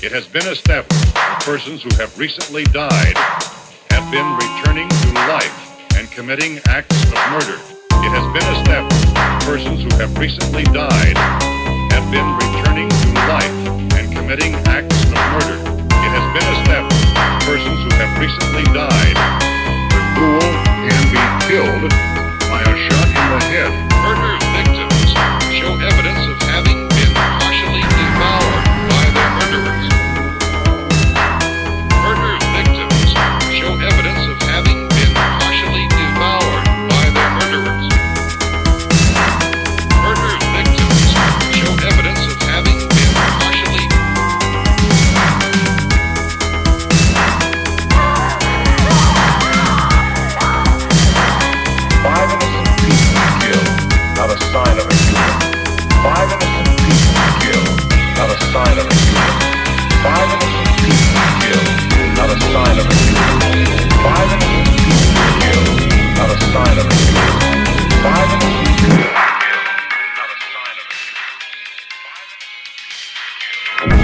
It has been established that persons who have recently died have been returning to life and committing acts of murder. It has been established that persons who have recently died have been returning to life and committing acts of murder. It has been established that persons who have recently died, the ghoul can be killed by a shot in the head. Murder victims show evidence of having been partially devoured by their murderers. Murder victims show evidence of having been partially devoured by their murderers. Murder victims show evidence of having been partially. Five innocent people killed, not a sign of a human. Five innocent people killed, not a sign of a human. Five innocent people killed, not a sign of a human. Five innocent people killed, not a sign of a human. Five innocent people killed,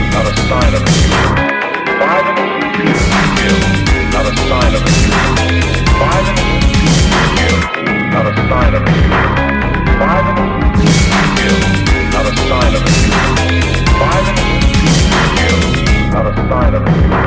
not a sign of a human. Five innocent people killed, not a sign of a human. Five innocent people killed, not a sign of a human. Five innocent people killed, not a sign of a human. Five innocent people killed, not a sign of a human.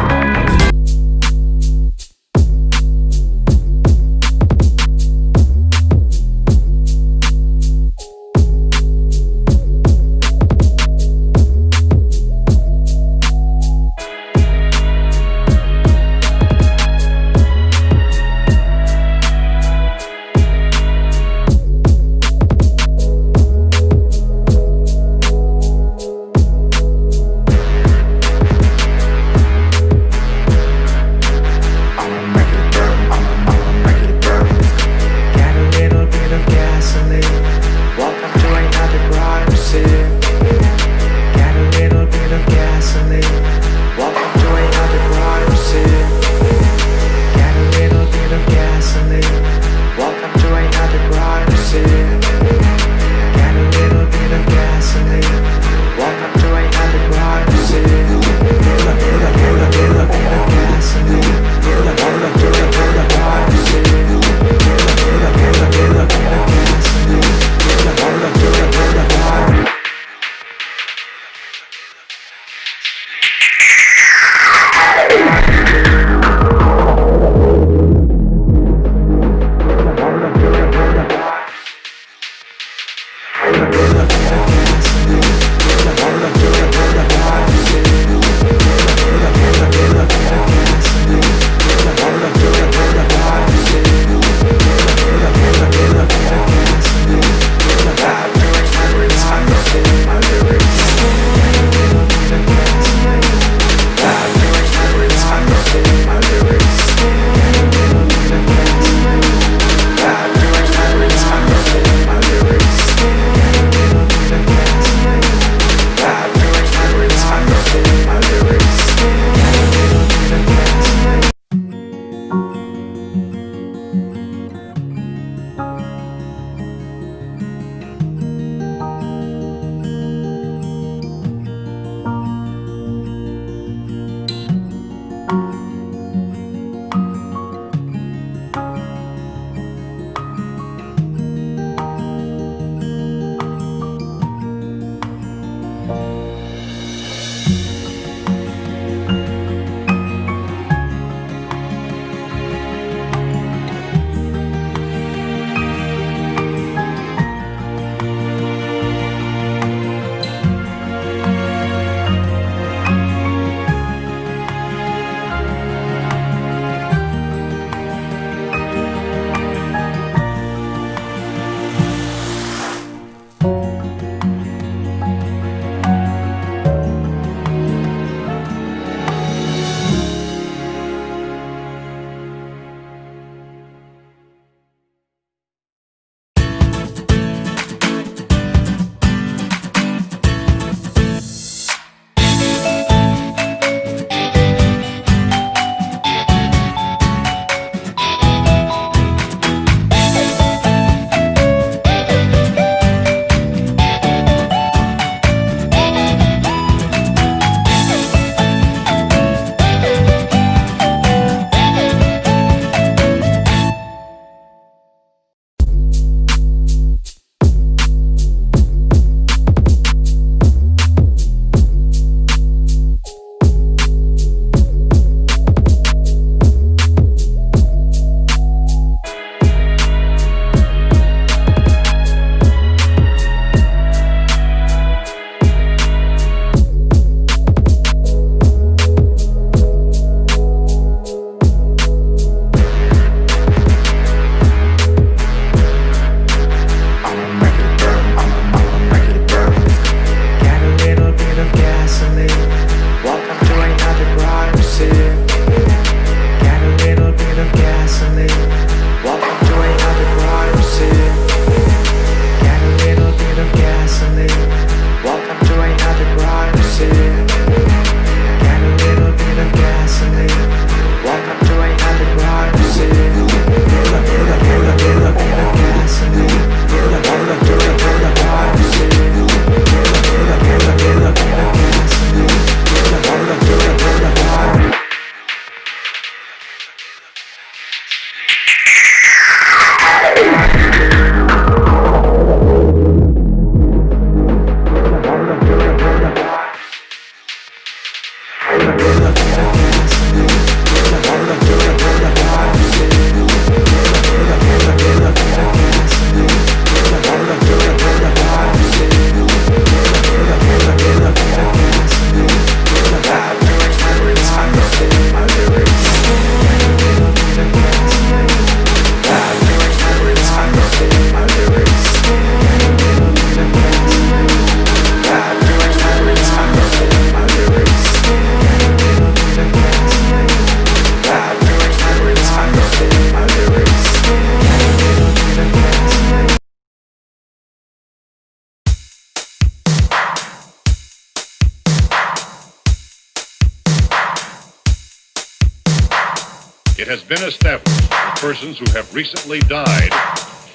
It has been established that persons who have recently died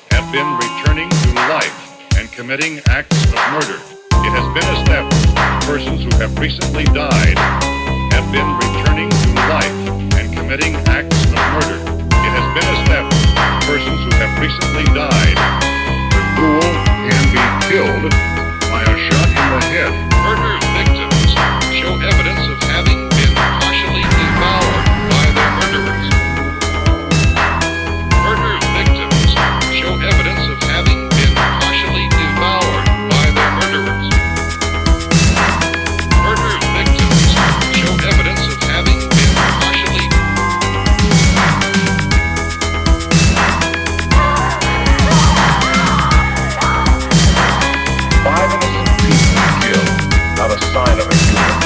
have been returning to life and committing acts of murder. It has been established that persons who have recently died have been returning to life and committing acts of murder. It has been established that persons who have recently died, the ghoul can be killed by a shot in the head. Murder victims show evidence of having been partially devoured by their murderers. Murder victims show evidence of having been partially devoured by their murderers. Murder victims show evidence of having been partially. Five innocent people killed, not a sign of a human.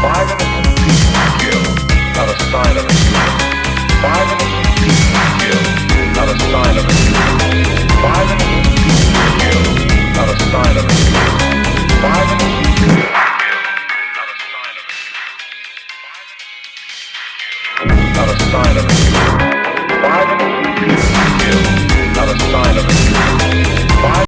Five innocent people killed, not a sign of a human. Five innocent people killed, not a sign of a human. Five innocent people killed, not a sign of a human. Five innocent people killed, not a sign of a human. Not a sign of a human. Five innocent